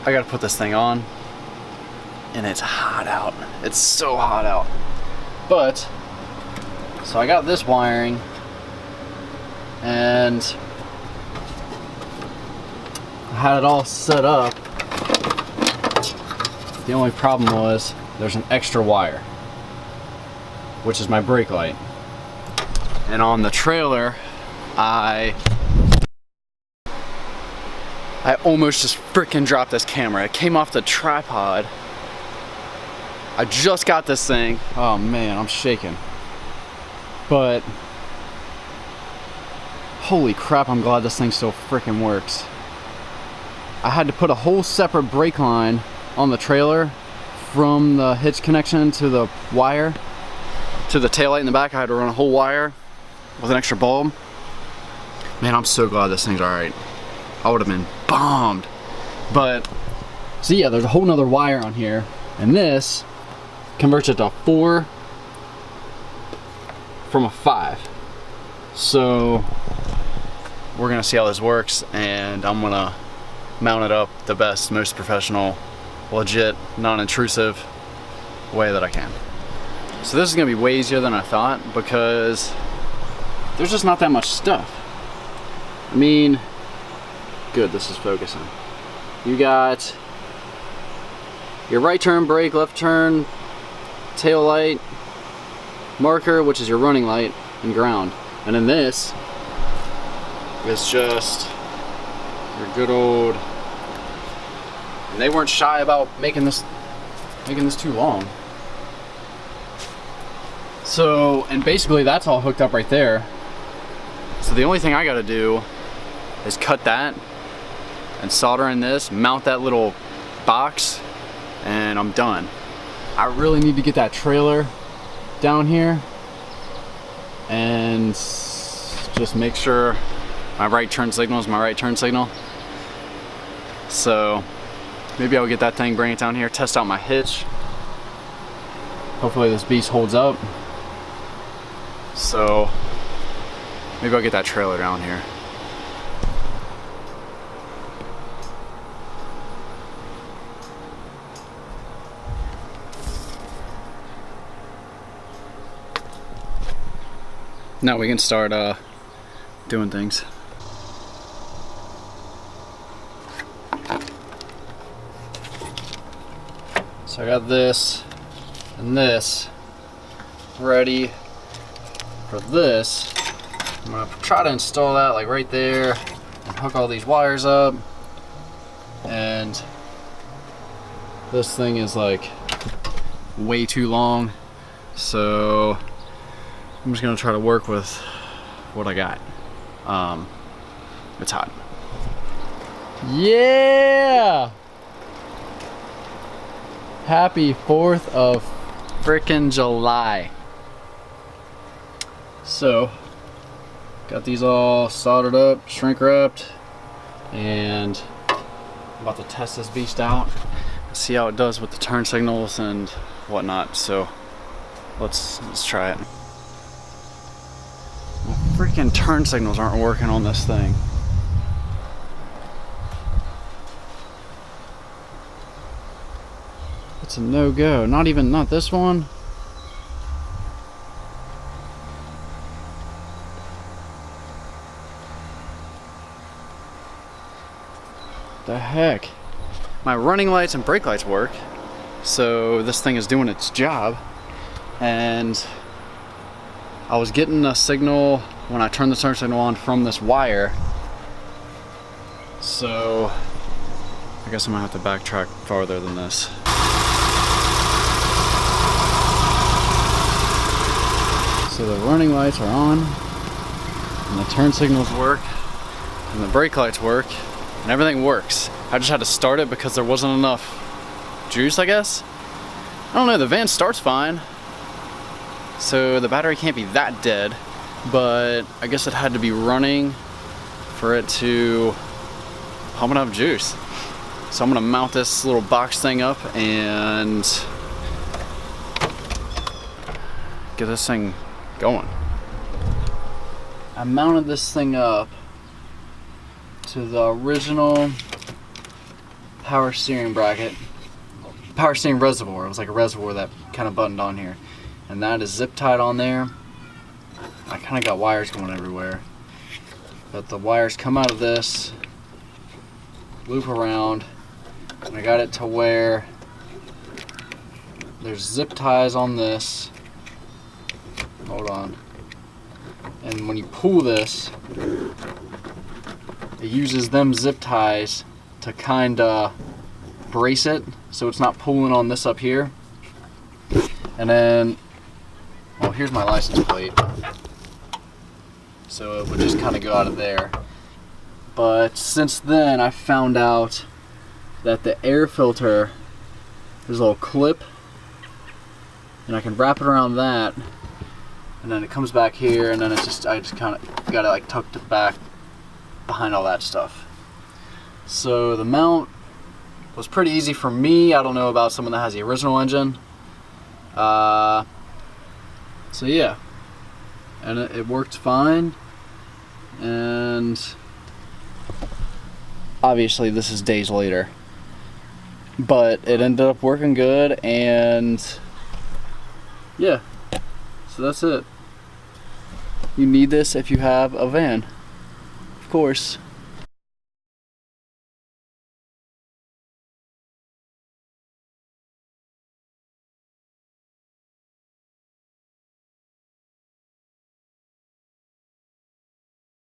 I gotta put this thing on, and it's hot out. It's so hot out. But, so I got this wiring, and I had it all set up. The only problem was there's an extra wire, which is my brake light. And on the trailer, I almost just freaking dropped this camera. It came off the tripod. I just got this thing. Oh man, I'm shaking. But holy crap, I'm glad this thing still freaking works. I had to put a whole separate brake line on the trailer from the hitch connection to the wire to the taillight in the back. I had to run a whole wire with an extra bulb. Man, I'm so glad this thing's alright. I would have been bombed. But, so yeah, there's a whole nother wire on here, and this converts it to 4 from a 5. So, we're gonna see how this works, and I'm gonna mount it up the best, most professional, legit, non-intrusive way that I can. So this is gonna be way easier than I thought, because there's just not that much stuff. I mean, good, this is focusing. You got your right turn brake, left turn, tail light, marker, which is your running light, and ground. And then this is just your good old, and they weren't shy about making this too long. So, and basically that's all hooked up right there. So the only thing I gotta do is cut that and solder in this, mount that little box, and I'm done. I really need to get that trailer down here and just make sure my right turn signal is my right turn signal. So maybe I'll get that thing, bring it down here, test out my hitch. Hopefully this beast holds up. So maybe I'll get that trailer down here. Now we can start doing things. So I got this and this ready for this. I'm gonna try to install that like right there and hook all these wires up. And this thing is like way too long, so I'm just gonna try to work with what I got. It's hot. Yeah! Happy 4th of frickin' July. So, got these all soldered up, shrink wrapped, and I'm about to test this beast out, see how it does with the turn signals and whatnot. So, let's try it. My freaking turn signals aren't working on this thing. It's a no-go. Not this one. The heck? My running lights and brake lights work, so this thing is doing its job. And I was getting a signal when I turned the turn signal on from this wire. So I guess I'm gonna have to backtrack farther than this. So the running lights are on, and the turn signals work, and the brake lights work, and everything works. I just had to start it because there wasn't enough juice, I guess. I don't know, the van starts fine, so the battery can't be that dead, but I guess it had to be running for it to pump enough juice. So I'm gonna mount this little box thing up and get this thing going. I mounted this thing up to the original power steering bracket, power steering reservoir. It was like a reservoir that kind of buttoned on here, and that is zip tied on there. I kind of got wires going everywhere, but the wires come out of this, loop around, and I got it to where there's zip ties on this. Hold on. And when you pull this, it uses them zip ties to kind of brace it so it's not pulling on this up here. And then, well, here's my license plate. So it would just kind of go out of there. But since then, I found out that the air filter, there's a little clip, and I can wrap it around that, and then it comes back here, and then it's just, I just kind of got it like tucked it back behind all that stuff. So the mount was pretty easy for me. I don't know about someone that has the original engine. So yeah, and it worked fine. And obviously this is days later, but it ended up working good, and yeah, so that's it. You need this if you have a van, of course.